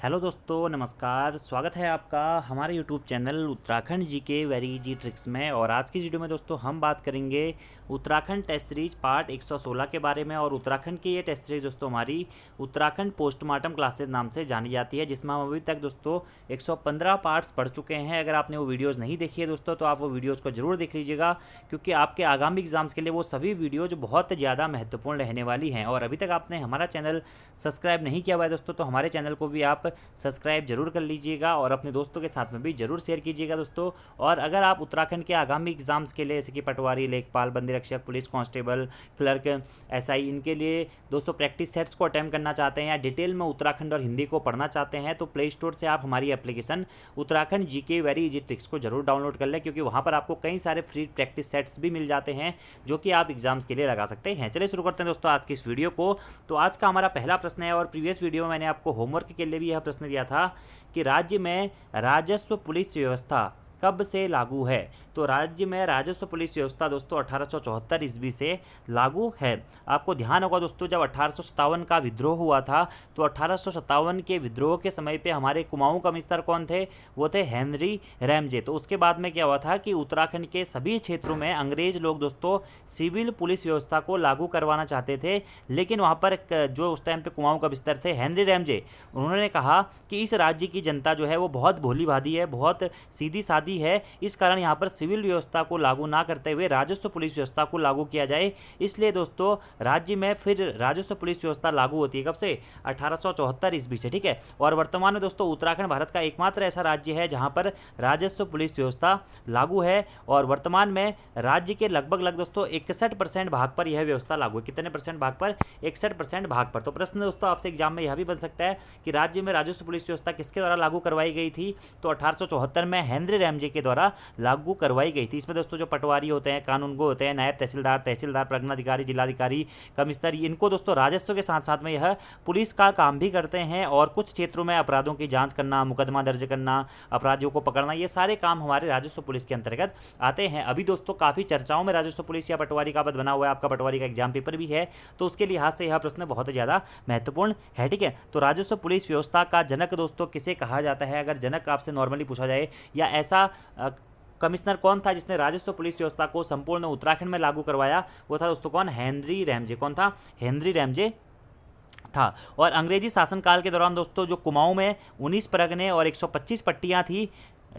Hello दोस्तों, नमस्कार। स्वागत है आपका हमारे यूट्यूब चैनल उत्तराखंड जी के वेरी इजी ट्रिक्स में। और आज की वीडियो में दोस्तों हम बात करेंगे उत्तराखंड टेस्ट सीरीज पार्ट 116 के बारे में। और उत्तराखंड की ये टेस्ट सीरीज दोस्तों हमारी उत्तराखंड पोस्टमार्टम क्लासेज नाम से जानी जाती है, जिसमें हम अभी तक दोस्तों 115 पार्ट्स पढ़ चुके हैं। अगर आपने वो वीडियोज़ नहीं देखी है दोस्तों तो आप वो वीडियोज़ को ज़रूर देख लीजिएगा, क्योंकि आपके आगामी एग्जाम्स के लिए वो सभी वीडियोज बहुत ज़्यादा महत्वपूर्ण रहने वाली हैं। और अभी तक आपने हमारा चैनल सब्सक्राइब नहीं किया हुआ है दोस्तों तो हमारे चैनल को भी आप सब्सक्राइब जरूर कर लीजिएगा और अपने दोस्तों के साथ में भी जरूर शेयर कीजिएगा दोस्तों। और अगर आप उत्तराखंड के आगामी एग्जाम्स के लिए जैसे कि पटवारी, लेखपाल, बंदी रक्षक, पुलिस कांस्टेबल, क्लर्क, एसआई, इनके लिए दोस्तों प्रैक्टिस सेट्स को अटेम्प्ट करना चाहते हैं या डिटेल में उत्तराखंड और हिंदी को पढ़ना चाहते हैं तो प्ले स्टोर से आप हमारी application Uttarakhand GK very easy tricks को जरूर डाउनलोड कर लें, क्योंकि वहाँ पर आपको कई सारे फ्री प्रैक्टिस सेट्स भी मिल जाते हैं जो कि आप एग्जाम्स के लिए लगा सकते हैं। चलिए शुरू करते हैं दोस्तों आज की इस वीडियो को। तो आज का हमारा पहला प्रश्न है, और प्रीवियस वीडियो में मैंने आपको होमवर्क के लिए भी यह प्रश्न दिया था कि राज्य में राजस्व पुलिस व्यवस्था कब से लागू है। तो राज्य में राजस्व पुलिस व्यवस्था दोस्तों 1874 ईस्वी से लागू है। आपको ध्यान होगा दोस्तों, जब 1857 का विद्रोह हुआ था तो 1857 के विद्रोह के समय पे हमारे कुमाऊं कमिश्नर कौन थे, वो थे हेनरी रैमजे। तो उसके बाद में क्या हुआ था कि उत्तराखंड के सभी क्षेत्रों में अंग्रेज लोग दोस्तों सिविल पुलिस व्यवस्था को लागू करवाना चाहते थे, लेकिन वहाँ पर जो उस टाइम पे कुमाऊं कमिश्नर थे हेनरी रैमजे, उन्होंने कहा कि इस राज्य की जनता जो है वो बहुत भोली भाली है, बहुत सीधी सादी है, इस कारण यहाँ पर सिविल व्यवस्था को लागू ना करते हुए राजस्व पुलिस व्यवस्था को लागू किया जाए। इसलिए दोस्तों राज्य में फिर राजस्व पुलिस व्यवस्था लागू होती है कब से, 1874 ईस्वी से। ठीक है। और वर्तमान में दोस्तों उत्तराखंड भारत का एकमात्र ऐसा राज्य है जहाँ पर राजस्व पुलिस व्यवस्था लागू है। और वर्तमान में राज्य के लगभग दोस्तों 61% भाग पर यह व्यवस्था लागू है। कितने परसेंट भाग पर? 61% भाग पर। तो प्रश्न दोस्तों आपसे एग्जाम में यह भी बन सकता है कि राज्य में राजस्व पुलिस व्यवस्था किसके द्वारा लागू करवाई गई थी, तो 1874 में हेनरी रैमजे के द्वारा लागू करवाई गई थी। इसमें दोस्तों जो पटवारी होते हैं, कानूनगो होते हैं, नायब तहसीलदार, प्रगनाधिकारी, जिलाधिकारी, कमिश्नर, इनको दोस्तों राजस्व के साथ साथ में यह पुलिस का काम भी करते हैं। और कुछ क्षेत्रों में अपराधों की जांच करना, मुकदमा दर्ज करना, अपराधियों को पकड़ना, ये सारे काम हमारे राजस्व पुलिस के अंतर्गत आते हैं। अभी दोस्तों काफ़ी चर्चाओं में राजस्व पुलिस या पटवारी का पद बना हुआ है, आपका पटवारी का एग्जाम पेपर भी है, तो उसके लिहाज से यह प्रश्न बहुत ज़्यादा महत्वपूर्ण है। ठीक है। तो राजस्व पुलिस व्यवस्था का जनक दोस्तों किसे कहा जाता है, अगर जनक आपसे नॉर्मली पूछा जाए, या ऐसा कमिश्नर कौन था जिसने राजस्व पुलिस व्यवस्था को संपूर्ण उत्तराखंड में लागू करवाया, वो था दोस्तों कौन, हेनरी रैमजे। कौन था? हेनरी रैमजे था। और अंग्रेजी शासनकाल के दौरान दोस्तों जो कुमाऊं में 19 परगने और 125 पट्टियां थी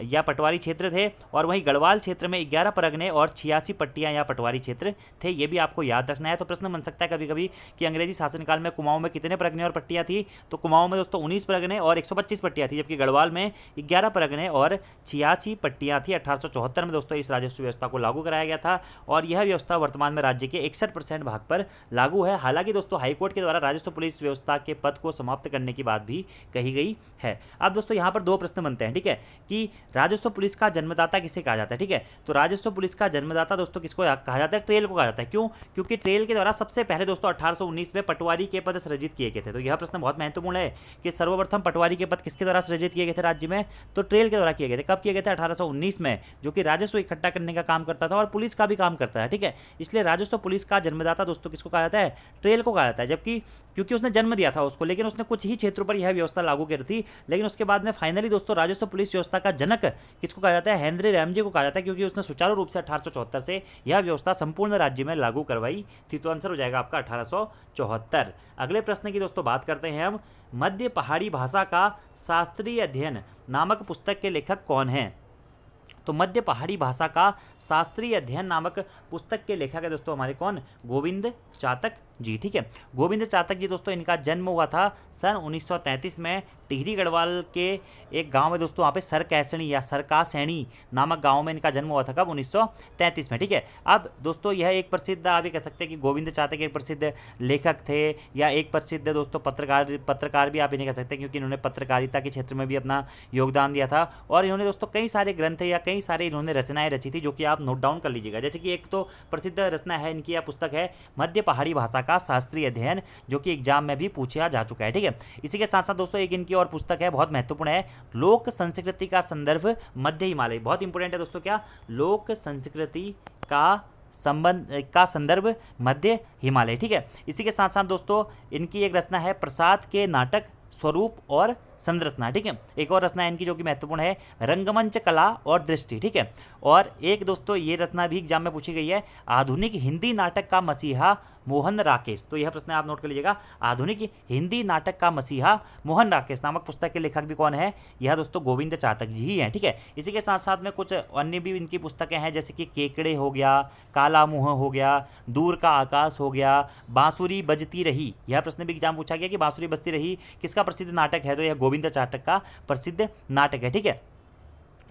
या पटवारी क्षेत्र थे, और वहीं गढ़वाल क्षेत्र में 11 परगने और 86 पट्टियां या पटवारी क्षेत्र थे। ये भी आपको याद रखना है। तो प्रश्न बन सकता है कभी कभी कि अंग्रेजी शासनकाल में कुमाऊं में कितने परगने और पट्टियां थी, तो कुमाऊं में दोस्तों 19 परगने और 125 पट्टियां थी, जबकि गढ़वाल में 11 परगने और 86 पट्टियां थी। 1874 में दोस्तों इस राजस्व व्यवस्था को लागू कराया गया था, और यह व्यवस्था वर्तमान में राज्य के 61% भाग पर लागू है। हालांकि दोस्तों हाईकोर्ट के द्वारा राजस्व पुलिस व्यवस्था के पद को समाप्त करने की बात भी कही गई है। अब दोस्तों यहाँ पर दो प्रश्न बनते हैं, ठीक है, कि राजस्व पुलिस का जन्मदाता किसे कहा जाता है। ठीक है। तो राजस्व पुलिस का जन्मदाता दोस्तों किसको कहा जाता है? ट्रेल को कहा जाता है। क्यों? क्योंकि ट्रेल के द्वारा सबसे पहले दोस्तों 1819 में पटवारी के पद सृजित किए गए थे। तो यह प्रश्न बहुत महत्वपूर्ण है कि सर्वप्रथम पटवारी के पद किसके द्वारा सृजित किए गए थे राज्य में, तो ट्रेल के द्वारा किए गए थे। कब किए गए थे? 1819 में, जो कि राजस्व इकट्ठा करने का काम करता था और पुलिस का भी काम करता है। ठीक है। इसलिए राजस्व पुलिस का जन्मदाता दोस्तों किसको कहा जाता है? ट्रेल को कहा जाता है। जबकि क्योंकि उसने जन्म दिया था उसको, लेकिन उसने कुछ ही क्षेत्रों पर यह व्यवस्था लागू करी थी, लेकिन उसके बाद में फाइनली दोस्तों राजस्व पुलिस व्यवस्था का जनक किसको कहा जाता है? हेनरी रैमजे को कहा जाता है, क्योंकि उसने सुचारू रूप से 1874 से यह व्यवस्था संपूर्ण राज्य में लागू करवाई थी। तो आंसर हो जाएगा आपका 1874। अगले प्रश्न की दोस्तों बात करते हैं हम। मध्य पहाड़ी भाषा का शास्त्रीय अध्ययन नामक पुस्तक के लेखक कौन है? तो मध्य पहाड़ी भाषा का शास्त्रीय अध्ययन नामक पुस्तक के लेखक है दोस्तों हमारे कौन? गोविंद चातक जी। ठीक है। गोविंद चातक जी दोस्तों, इनका जन्म हुआ था सन 1933 में टिहरी गढ़वाल के एक गांव में दोस्तों, वहाँ पे सरकैसणी या सरकासैणी नामक गांव में इनका जन्म हुआ था। कब? 1933 में। ठीक है। अब दोस्तों यह एक प्रसिद्ध, आप ये कह सकते हैं कि गोविंद चातक एक प्रसिद्ध लेखक थे या एक प्रसिद्ध दोस्तों पत्रकार भी आप इन्हें कह सकते हैं, क्योंकि इन्होंने पत्रकारिता के क्षेत्र में भी अपना योगदान दिया था। और इन्होंने दोस्तों कई सारे ग्रंथ या कई सारे इन्होंने रचनाएं रची थी, जो कि आप नोट डाउन कर लीजिएगा। जैसे कि एक तो प्रसिद्ध रचना है इनकी, यह पुस्तक है मध्य पहाड़ी भाषा का शास्त्रीय अध्ययन, जो कि एग्जाम में भी पूछा जा चुका है। ठीक है। इसी के साथ साथ दोस्तों एक इनकी और पुस्तक है, बहुत महत्वपूर्ण है, लोक संस्कृति का संदर्भ मध्य हिमालय। बहुत इंपॉर्टेंट है दोस्तों, क्या? लोक संस्कृति का संदर्भ मध्य हिमालय। ठीक है। इसी के साथ साथ दोस्तों इनकी एक रचना है प्रसाद के नाटक स्वरूप और संरचना, ठीक है। एक और रचना इनकी जो कि महत्वपूर्ण है, रंगमंच कला और दृष्टि, ठीक है। और एक दोस्तों ये रचना भी एग्जाम में पूछी गई है, आधुनिक हिंदी नाटक का मसीहा मोहन राकेश। तो यह प्रश्न आप नोट कर लीजिएगा, आधुनिक हिंदी नाटक का मसीहा मोहन राकेश नामक पुस्तक के लेखक भी कौन है, यह दोस्तों गोविंद चातक जी ही हैं, ठीक है। इसी के साथ साथ में कुछ अन्य भी इनकी पुस्तकें हैं, जैसे कि केकड़े हो गया, काला मुंह हो गया, दूर का आकाश हो गया, बांसुरी बजती रही। यह प्रश्न भी एग्जाम पूछा गया कि बांसुरी बजती रही किसका प्रसिद्ध नाटक है, तो यह गोविंद चातक का प्रसिद्ध नाटक है, ठीक है।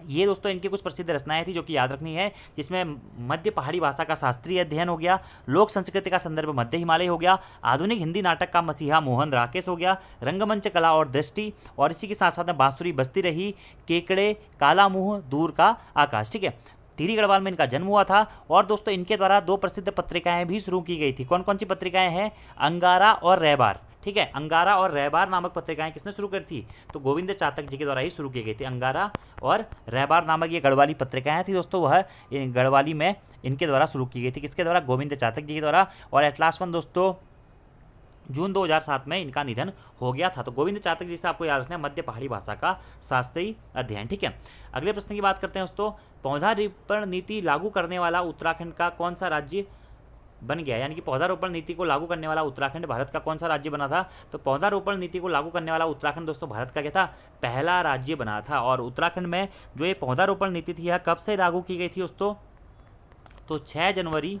ये दोस्तों इनकी कुछ प्रसिद्ध रचनाएं थी जो कि याद रखनी है, जिसमें मध्य पहाड़ी भाषा का शास्त्रीय अध्ययन हो गया, लोक संस्कृति का संदर्भ मध्य हिमालय हो गया, आधुनिक हिंदी नाटक का मसीहा मोहन राकेश हो गया, रंगमंच कला और दृष्टि, और इसी के साथ साथ में बांसुरी बजती रही, केकड़े, काला मुंह, दूर का आकाश, ठीक है। टिहरी गढ़वाल में इनका जन्म हुआ था। और दोस्तों इनके द्वारा 2 प्रसिद्ध पत्रिकाएं भी शुरू की गई थी। कौन कौन सी पत्रिकाएं हैं, अंगारा और रहबार, ठीक है। अंगारा और रहबार नामक पत्रिकाएं किसने शुरू करी थी, तो गोविंद चातक जी के द्वारा ही शुरू की गई थी। अंगारा और रहबार नामक ये गढ़वाली पत्रिकाएं थी दोस्तों, वह गढ़वाली में इनके द्वारा शुरू की गई थी, किसके द्वारा, गोविंद चातक जी के द्वारा। और एट लास्ट वन दोस्तों जून 2007 में इनका निधन हो गया था। तो गोविंद चातक जी से आपको याद रखना है, मध्य पहाड़ी भाषा का शास्त्रीय अध्ययन, ठीक है। अगले प्रश्न की बात करते हैं दोस्तों, पौधारोपण नीति लागू करने वाला उत्तराखंड का कौन सा राज्य बन गया, यानी कि पौधारोपण नीति को लागू करने वाला उत्तराखंड भारत का कौन सा राज्य बना था, तो पौधारोपण नीति को लागू करने वाला उत्तराखंड दोस्तों भारत का क्या था, पहला राज्य बना था। और उत्तराखंड में जो ये पौधारोपण नीति थी यह कब से लागू की गई थी दोस्तों, तो 6 जनवरी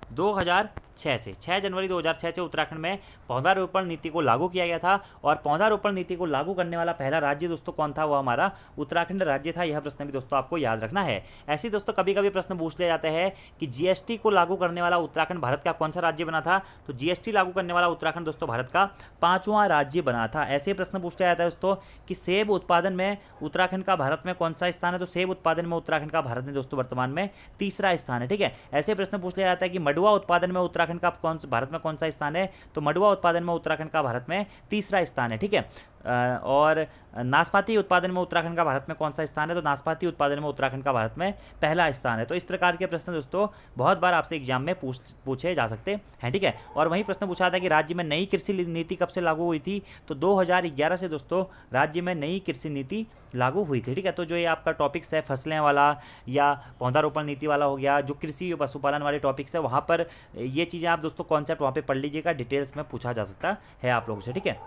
2006 से 6 जनवरी 2006 से उत्तराखंड में पौधारोपण नीति को लागू किया गया था। और पौधारोपण नीति को लागू करने वाला पहला राज्य दोस्तों कौन था, वो हमारा उत्तराखंड राज्य था। यह प्रश्न भी दोस्तों आपको याद रखना है। ऐसे दोस्तों कभी कभी प्रश्न पूछ लिया जाता है कि जीएसटी को लागू करने वाला उत्तराखंड भारत का कौन सा राज्य बना था, तो जीएसटी लागू करने वाला उत्तराखंड दोस्तों भारत का 5वां राज्य बना था। ऐसे प्रश्न पूछ लिया जाता है दोस्तों कि सेब उत्पादन में उत्तराखंड का भारत में कौन सा स्थान है, तो सेब उत्पादन में उत्तराखंड का भारत में दोस्तों वर्तमान में 3रा स्थान है, ठीक है। ऐसे प्रश्न पूछ लिया जाता है कि मडुआ उत्पादन में उत्तराखंड का भारत में कौन सा स्थान है, तो मडुआ उत्पादन में उत्तराखंड का भारत में 3रा स्थान है, ठीक है। और नाशपाती उत्पादन में उत्तराखंड का भारत में कौन सा स्थान है, तो नाशपाती उत्पादन में उत्तराखंड का भारत में पहला स्थान है। तो इस प्रकार के प्रश्न दोस्तों बहुत बार आपसे एग्जाम में पूछे जा सकते हैं, ठीक है। और वहीं प्रश्न पूछा था कि राज्य में नई कृषि नीति कब से लागू हुई थी, तो 2011 से दोस्तों राज्य में नई कृषि नीति लागू हुई थी, ठीक है। तो जो ये आपका टॉपिक्स है फसलें वाला या पौधारोपण नीति वाला हो गया, जो कृषि पशुपालन वाले टॉपिक्स है, वहाँ पर ये चीज़ें आप दोस्तों कॉन्सेप्ट वहाँ पे पढ़ लीजिएगा, डिटेल्स में पूछा जा सकता है आप लोगों से, ठीक है।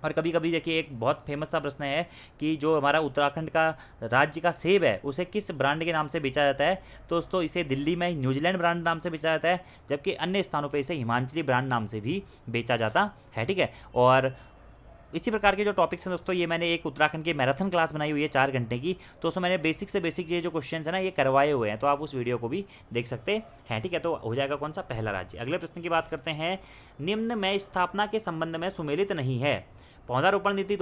और कभी कभी देखिए एक बहुत फेमस सा प्रश्न है कि जो हमारा उत्तराखंड का राज्य का सेब है उसे किस ब्रांड के नाम से बेचा जाता है, तो दोस्तों इसे दिल्ली में न्यूजीलैंड ब्रांड नाम से बेचा जाता है, जबकि अन्य स्थानों पे इसे हिमाचली ब्रांड नाम से भी बेचा जाता है, ठीक है। और इसी प्रकार के जो टॉपिक्स हैं दोस्तों, ये मैंने एक उत्तराखंड की मैराथन क्लास बनाई हुई है 4 घंटे की, तो उसमें मैंने बेसिक से बेसिक ये जो क्वेश्चन है ना ये करवाए हुए हैं, तो आप उस वीडियो को भी देख सकते हैं, ठीक है। तो हो जाएगा कौन सा, पहला राज्य। अगले प्रश्न की बात करते हैं, निम्न में स्थापना के संबंध में सुमेलित नहीं है, पौधारोपण नीति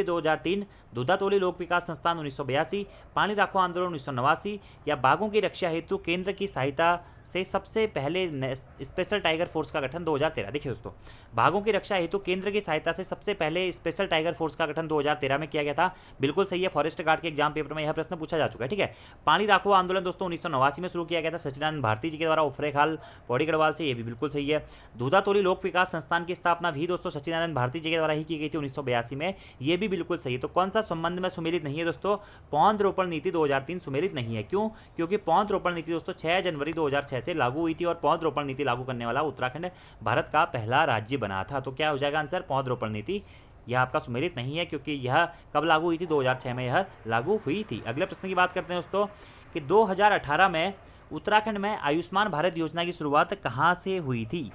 2003, दूधातोली लोक विकास संस्थान 1982, पानी राखो आंदोलन 1989, या बाघों की रक्षा हेतु केंद्र की सहायता से सबसे पहले स्पेशल टाइगर फोर्स का गठन 2013। देखिए दोस्तों, बाघों की रक्षा हेतु केंद्र की सहायता से सबसे पहले स्पेशल टाइगर फोर्स का गठन 2013 में किया गया था, बिल्कुल सही है। फॉरेस्ट गार्ड के एग्जाम पेपर में यह प्रश्न पूछा जा चुका है, ठीक है। पानी राखो आंदोलन दोस्तों 1989 में शुरू किया गया था सचिदानंद भारती जी के द्वारा उफरेखाल पौड़ी गढ़वाल से, ये भी बिल्कुल सही है। दूधातोली लोक विकास संस्थान की स्थापना भी दोस्तों सचिदानंद भारती जी के द्वारा ही की गई थी 1982 में, ये भी बिल्कुल सही है। तो कौन सा संबंध में सुमेलित नहीं है दोस्तों, पौधरोपण नीति 2003 सुमेलित नहीं है। क्यों, क्योंकि पौधरोपण नीति दोस्तों 6 जनवरी 2006 से लागू हुई थी और पौधरोपण नीति लागू करने वाला उत्तराखंड भारत का पहला राज्य बना था। तो क्या हो जाएगा आंसर, पौधरोपण नीति। यह आपका सुमेलित नहीं है क्योंकि यह कब लागू हुई थी, 2006 में यह लागू हुई थी। अगले प्रश्न की बात करते हैं दोस्तों कि 2018 में उत्तराखंड में आयुष्मान भारत योजना की शुरुआत कहाँ से हुई थी,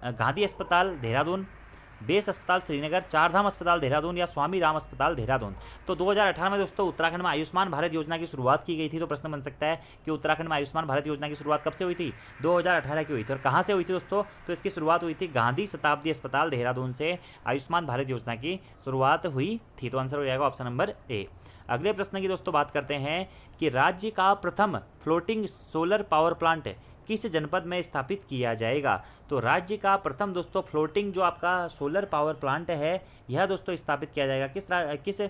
गांधी अस्पताल देहरादून, बेस अस्पताल श्रीनगर, चारधाम अस्पताल देहरादून, या स्वामी राम अस्पताल देहरादून। तो 2018 में दोस्तों उत्तराखंड में आयुष्मान भारत योजना की शुरुआत की गई थी। तो प्रश्न बन सकता है कि उत्तराखंड में आयुष्मान भारत योजना की शुरुआत कब से हुई थी, 2018 की हुई थी। और कहाँ से हुई थी दोस्तों, तो इसकी शुरुआत हुई थी गांधी शताब्दी अस्पताल देहरादून से आयुष्मान भारत योजना की शुरुआत हुई थी। तो आंसर हो जाएगा ऑप्शन नंबर ए। अगले प्रश्न की दोस्तों बात करते हैं कि राज्य का प्रथम फ्लोटिंग सोलर पावर प्लांट किस जनपद में स्थापित किया जाएगा। तो राज्य का प्रथम दोस्तों फ्लोटिंग जो आपका सोलर पावर प्लांट है यह दोस्तों स्थापित किया जाएगा किस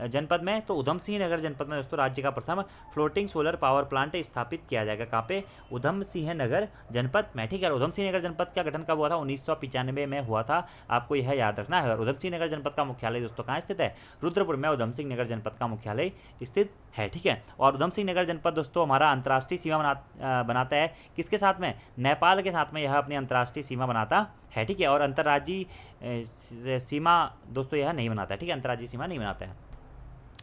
जनपद में, तो उधम सिंह नगर जनपद में दोस्तों राज्य का प्रथम फ्लोटिंग सोलर पावर प्लांट स्थापित किया जाएगा। कहाँ पे, उधम सिंह नगर जनपद में, ठीक है। उधम सिंह नगर जनपद का गठन कब हुआ था, 1995 में हुआ था, आपको यह याद रखना है। और उधम सिंह नगर जनपद का मुख्यालय दोस्तों कहाँ स्थित है, रुद्रपुर में उधम सिंह नगर जनपद का मुख्यालय स्थित है, ठीक है। और उधम सिंह नगर जनपद दोस्तों हमारा अंतर्राष्ट्रीय सीमा बनाता है किसके साथ में, नेपाल के साथ में यह अपनी अंतर्राष्ट्रीय सीमा बनाता है, ठीक है। और अंतर्राज्यीय सीमा दोस्तों यह नहीं बनाता है, ठीक है, अंतर्राज्यीय सीमा नहीं बनाता है,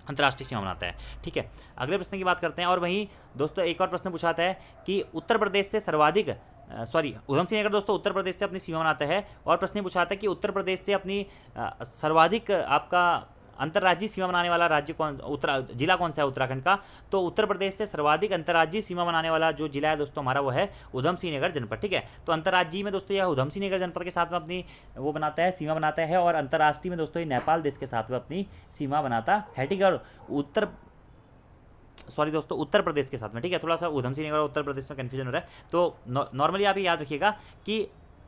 अंतर्राष्ट्रीय सीमा बनाता है, ठीक है। अगले प्रश्न की बात करते हैं। और वहीं दोस्तों एक और प्रश्न पूछाता है कि उत्तर प्रदेश से सर्वाधिक उधम सिंह नगर दोस्तों उत्तर प्रदेश से अपनी सीमा बनाता है। और प्रश्न ये पूछाता है कि उत्तर प्रदेश से अपनी सर्वाधिक आपका अंतर्राज्यीय सीमा बनाने वाला राज्य जिला कौन सा है उत्तराखंड का, तो उत्तर प्रदेश से सर्वाधिक अंतर्राज्यीय सीमा बनाने वाला जो जिला है दोस्तों हमारा वो है उधम सिंह नगर जनपद, ठीक है। तो अंतर्राज्यीय में दोस्तों यह उधम सिंह नगर जनपद के साथ में अपनी वो बनाता है, सीमा बनाता है। और अंतर्राष्ट्रीय में दोस्तों ये नेपाल देश के साथ में अपनी सीमा बनाता है, ठीक है। और उत्तर प्रदेश के साथ में, ठीक है। थोड़ा सा उधम सिंह नगर और उत्तर प्रदेश में कन्फ्यूजन हो रहा है, तो नॉर्मली आप ये याद रखिएगा कि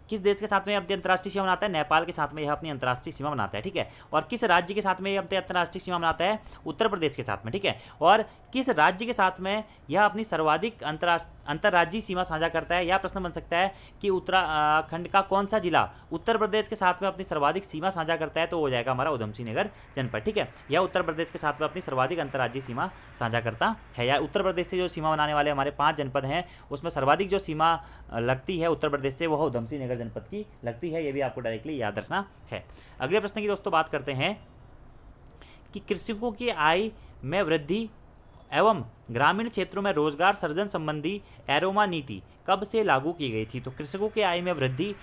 किस देश के साथ में अपनी अंतर्राष्ट्रीय सीमा बनाता है, नेपाल के साथ में यह अपनी अंतर्राष्ट्रीय सीमा बनाता है, ठीक है। और किस राज्य के साथ में यह अपनी अंतर्राष्ट्रीय सीमा बनाता है, उत्तर प्रदेश के साथ में, ठीक है। और किस राज्य के साथ में यह अपनी सर्वाधिक अंतर्राज्यीय सीमा साझा करता है, यह प्रश्न बन सकता है कि उत्तराखंड का कौन सा जिला उत्तर प्रदेश के साथ में अपनी सर्वाधिक सीमा साझा करता है, तो हो जाएगा हमारा उधम सिंह नगर जनपद, ठीक है। यह उत्तर प्रदेश के साथ में अपनी सर्वाधिक अंतर्राज्यीय सीमा साझा करता है। या उत्तर प्रदेश से जो सीमा बनाने वाले हमारे 5 जनपद हैं उसमें सर्वाधिक जो सीमा लगती है उत्तर प्रदेश से वह उधम सिंह नगर जनपद की लगती है, ये भी आपको डायरेक्टली याद रखना है। अगले प्रश्न की दोस्तों बात करते हैं कि कृषकों की आय में वृद्धि एवं ग्रामीण क्षेत्रों में रोजगार सृजन संबंधी एरोमा नीति कब से लागू की गई थी। तो कृषकों की आय में वृद्धि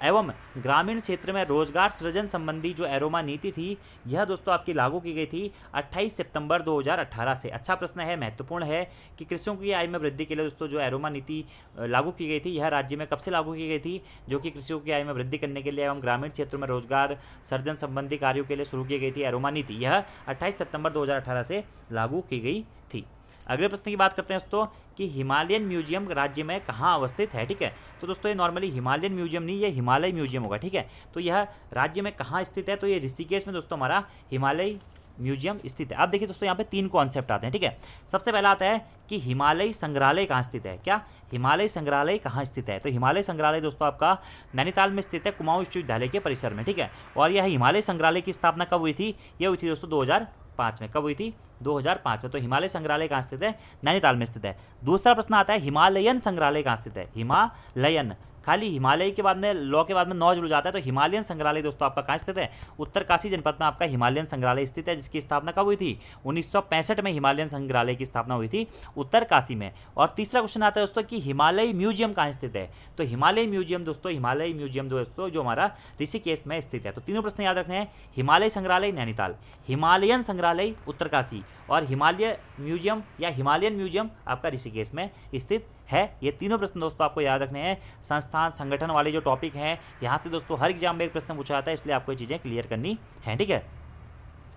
एवं ग्रामीण क्षेत्र में रोजगार सृजन संबंधी जो एरोमा नीति थी यह दोस्तों आपकी लागू की गई थी 28 सितंबर 2018 से। अच्छा प्रश्न है, महत्वपूर्ण है कि कृषकों की आय में वृद्धि के लिए दोस्तों जो एरोमा नीति लागू की गई थी यह राज्य में कब से लागू की गई थी, जो कि कृषकों की आय में वृद्धि करने के लिए एवं ग्रामीण क्षेत्रों में रोजगार सृजन संबंधी कार्यों के लिए शुरू की गई थी एरोमा नीति, यह 28 सितंबर 2018 से लागू की गई थी। अगले प्रश्न की बात करते हैं दोस्तों कि हिमालयन म्यूजियम राज्य में कहाँ अवस्थित है, ठीक है। तो दोस्तों ये नॉर्मली हिमालयन म्यूजियम नहीं, ये हिमालय म्यूजियम होगा, ठीक है। तो यह राज्य में कहाँ स्थित है, तो ये ऋषिकेश में दोस्तों हमारा हिमालय म्यूजियम स्थित है। अब देखिए दोस्तों यहाँ पे 3 कॉन्सेप्ट आते हैं, ठीक है। सबसे पहला आता है कि हिमालय संग्रहालय कहाँ स्थित है, क्या हिमालय संग्रहालय कहाँ स्थित है। तो हिमालय संग्रहालय दोस्तों आपका नैनीताल में स्थित है कुमाऊं विश्वविद्यालय के परिसर में, ठीक है। और यह हिमालय संग्रहालय की स्थापना कब हुई थी, यह हुई थी दोस्तों 2005 में। कब हुई थी, 2005 में। तो हिमालय संग्रहालय कहाँ स्थित है, नैनीताल में स्थित है। दूसरा प्रश्न आता है हिमालयन संग्रहालय कहाँ स्थित है, हिमालयन खाली हिमालय के बाद में लॉ के बाद में 9 जुड़ जाता है, तो हिमालयन संग्रहालय दोस्तों आपका कहाँ स्थित है, उत्तरकाशी जनपद में आपका हिमालयन संग्रहालय स्थित है, जिसकी स्थापना कब हुई थी, 1965 में हिमालयन संग्रहालय की स्थापना हुई थी उत्तरकाशी में। और तीसरा क्वेश्चन आता है दोस्तों कि हिमालय म्यूजियम कहाँ स्थित है, तो हिमालय म्यूजियम दोस्तों जो हमारा ऋषिकेश में स्थित है। तो तीनों प्रश्न याद रखने हैं, हिमालय संग्रहालय नैनीताल, हिमालयन संग्रहालय उत्तरकाशी और हिमालय म्यूजियम या हिमालयन म्यूजियम आपका ऋषिकेश में स्थित है। ये तीनों प्रश्न दोस्तों आपको याद रखने हैं। संस्थान संगठन वाले जो टॉपिक हैं यहाँ से दोस्तों हर एग्जाम में एक प्रश्न पूछा जाता है, इसलिए आपको ये चीज़ें क्लियर करनी है, ठीक है।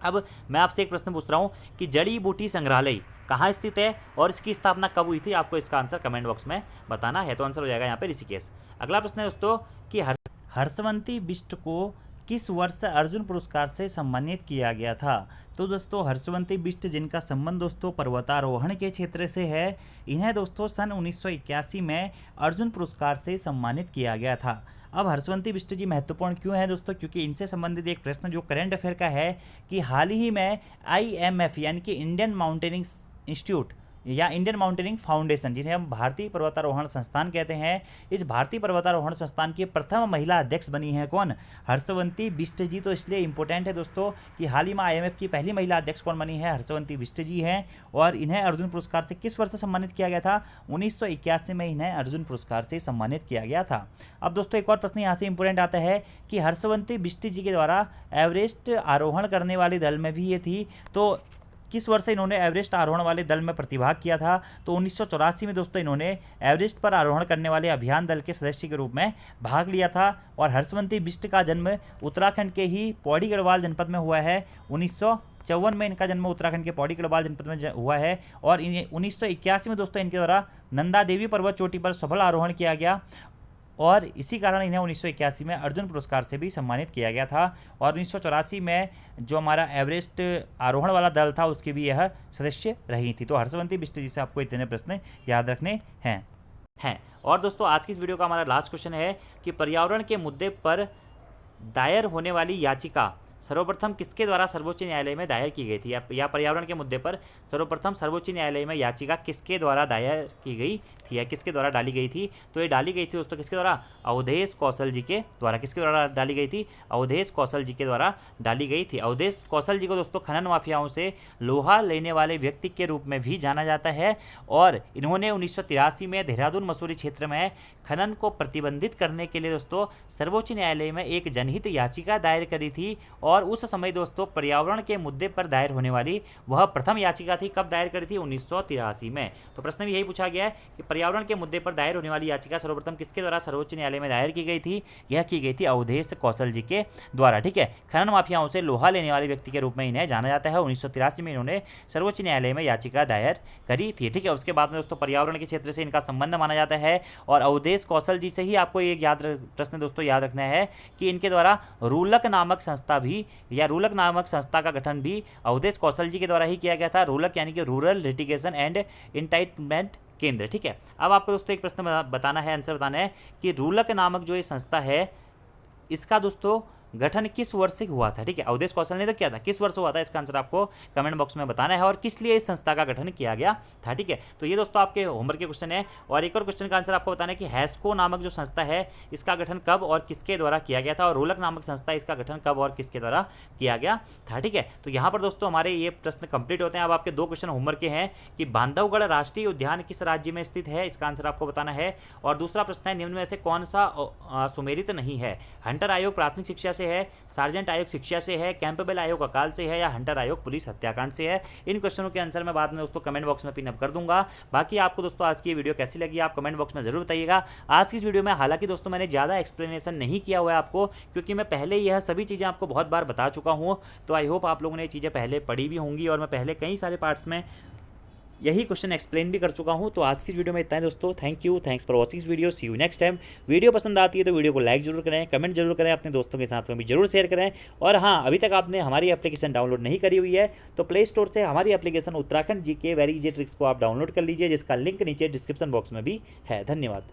अब मैं आपसे एक प्रश्न पूछ रहा हूँ कि जड़ी बूटी संग्रहालय कहाँ स्थित है और इसकी स्थापना कब हुई थी, आपको इसका आंसर कमेंट बॉक्स में बताना है। तो आंसर हो जाएगा यहाँ पे ऋषिकेश। अगला प्रश्न है दोस्तों कि हर्षवंती बिष्ट को किस वर्ष अर्जुन पुरस्कार से सम्मानित किया गया था। तो दोस्तों हर्षवंती बिष्ट जिनका संबंध दोस्तों पर्वतारोहण के क्षेत्र से है, इन्हें दोस्तों सन 1981 में अर्जुन पुरस्कार से सम्मानित किया गया था। अब हर्षवंती बिष्ट जी महत्वपूर्ण क्यों है दोस्तों, क्योंकि इनसे संबंधित एक प्रश्न जो करंट अफेयर का है कि हाल ही में IMF यानी कि इंडियन माउंटेनिंग इंस्टीट्यूट या इंडियन माउंटेनिंग फाउंडेशन, जिन्हें हम भारतीय पर्वतारोहण संस्थान कहते हैं, इस भारतीय पर्वतारोहण संस्थान की प्रथम महिला अध्यक्ष बनी है कौन, हर्षवंती बिष्ट जी। तो इसलिए इंपॉर्टेंट है दोस्तों कि हाल ही में IMF की पहली महिला अध्यक्ष कौन बनी है, हर्षवंती बिष्ट जी हैं। और इन्हें अर्जुन पुरस्कार से किस वर्ष से सम्मानित किया गया था, 1981 में इन्हें अर्जुन पुरस्कार से सम्मानित किया गया था। अब दोस्तों एक और प्रश्न यहाँ से इंपॉर्टेंट आता है कि हर्षवंती बिष्ट जी के द्वारा एवरेस्ट आरोहण करने वाले दल में भी ये थी, तो किस वर्ष इन्होंने एवरेस्ट आरोहण वाले दल में प्रतिभाग किया था। तो 1984 में दोस्तों इन्होंने एवरेस्ट पर आरोहण करने वाले अभियान दल के सदस्य के रूप में भाग लिया था। और हर्षवंती बिष्ट का जन्म उत्तराखंड के ही पौड़ी गढ़वाल जनपद में हुआ है। 1954 में इनका जन्म उत्तराखंड के पौड़ी गढ़वाल जनपद में हुआ है। और 1981 में दोस्तों इनके द्वारा नंदा देवी पर्वत चोटी पर सफल आरोहण किया गया। और इसी कारण इन्हें 1981 में अर्जुन पुरस्कार से भी सम्मानित किया गया था। और 1984 में जो हमारा एवरेस्ट आरोहण वाला दल था उसकी भी यह सदस्य रही थी। तो हर्षवंती बिष्ट जी से आपको इतने प्रश्न याद रखने हैं। और दोस्तों आज की इस वीडियो का हमारा लास्ट क्वेश्चन है कि पर्यावरण के मुद्दे पर दायर होने वाली याचिका सर्वप्रथम किसके द्वारा सर्वोच्च न्यायालय में दायर की गई थी, या पर्यावरण के मुद्दे पर सर्वप्रथम सर्वोच्च न्यायालय में याचिका किसके द्वारा दायर की गई थी या किसके द्वारा डाली गई थी। तो ये डाली गई थी दोस्तों किसके द्वारा, अवधेश कौशल जी के द्वारा। किसके द्वारा डाली गई थी, अवधेश कौशल जी के द्वारा डाली गई थी। अवधेश कौशल जी को दोस्तों खनन माफियाओं से लोहा लेने वाले व्यक्ति के रूप में भी जाना जाता है और इन्होंने 1983 में देहरादून मसूरी क्षेत्र में खनन को प्रतिबंधित करने के लिए दोस्तों सर्वोच्च न्यायालय में एक जनहित याचिका दायर करी थी। और उस समय दोस्तों पर्यावरण के मुद्दे पर दायर होने वाली वह प्रथम याचिका थी। कब दायर करी थी, 1983 में। तो प्रश्न में यही पूछा गया है कि पर्यावरण के मुद्दे पर दायर होने वाली याचिका सर्वप्रथम किसके द्वारा सर्वोच्च न्यायालय में दायर की गई थी। यह की गई थी अवधेश कौशल जी के द्वारा। ठीक है, खनन माफियाओं से लोहा लेने वाले व्यक्ति के रूप में इन्हें जाना जाता है। 1983 में इन्होंने सर्वोच्च न्यायालय में याचिका दायर करी थी। ठीक है, उसके बाद में दोस्तों पर्यावरण के क्षेत्र से इनका संबंध माना जाता है। और अवधेश कौशल जी से ही आपको एक प्रश्न दोस्तों याद रखना है कि इनके द्वारा रूलक नामक संस्था भी या रूलक नामक संस्था का गठन भी अवधेश कौशल जी के द्वारा ही किया गया था। रूलक यानी कि रूरल लिटिगेशन एंड इंटाइटमेंट केंद्र। ठीक है, अब आपको दोस्तों एक प्रश्न बताना है, आंसर बताना है कि रूलक नामक जो ये संस्था है इसका दोस्तों गठन किस वर्ष से हुआ था। ठीक है, अवधेश कौशल ने तो किया था, किस वर्ष हुआ था इसका आंसर आपको कमेंट बॉक्स में बताना है और किस लिए इस संस्था का गठन किया गया था। ठीक है, तो ये दोस्तों आपके होमवर्क के क्वेश्चन है। और एक और क्वेश्चन का आंसर आपको बताना है कि हैस्को नामक जो संस्था है इसका गठन कब और किसके द्वारा किया गया था और रोलक नामक संस्था इसका गठन कब और किसके द्वारा किया गया था। ठीक है, तो यहाँ पर दोस्तों हमारे ये प्रश्न कंप्लीट होते हैं। अब आपके दो क्वेश्चन होमवर्क के हैं कि बांधवगढ़ राष्ट्रीय उद्यान किस राज्य में स्थित है, इसका आंसर आपको बताना है। और दूसरा प्रश्न है निम्न में से कौन सा सुमेलित नहीं है, हंटर आयोग प्राथमिक शिक्षा से है, सार्जेंट आयोग शिक्षा से है, कैंपबेल आयोग अकाल से है या हंटर आयोग पुलिस हत्याकांड से है। इन क्वेश्चनों के आंसर मैं बाद में दोस्तों कमेंट बॉक्स में पिन अप कर दूंगा। बाकी आपको दोस्तों आज की वीडियो कैसी लगी आप कमेंट बॉक्स में जरूर बताइएगा। आज की इस वीडियो में हालांकि दोस्तों मैंने ज़्यादा एक्सप्लेनेशन नहीं किया हुआ है आपको, क्योंकि मैं पहले यह सभी चीज़ें आपको बहुत बार बता चुका हूँ। तो आई होप आप लोगों ने ये चीज़ें पहले पढ़ी भी होंगी और मैं पहले कई सारे पार्ट्स में यही क्वेश्चन एक्सप्लेन भी कर चुका हूं। तो आज की वीडियो में इतना है दोस्तों। Thank you, thanks for watching this video, see you next time. Video पसंद आती है तो वीडियो को लाइक जरूर करें, कमेंट जरूर करें, अपने दोस्तों के साथ में भी जरूर शेयर करें। और हाँ, अभी तक आपने हमारी एप्लीकेशन डाउनलोड नहीं करी हुई है तो प्ले स्टोर से हमारी application Uttarakhand GK very easy tricks को आप डाउनलोड कर लीजिए, जिसका लिंक नीचे डिस्क्रिप्शन बॉक्स में भी है। धन्यवाद।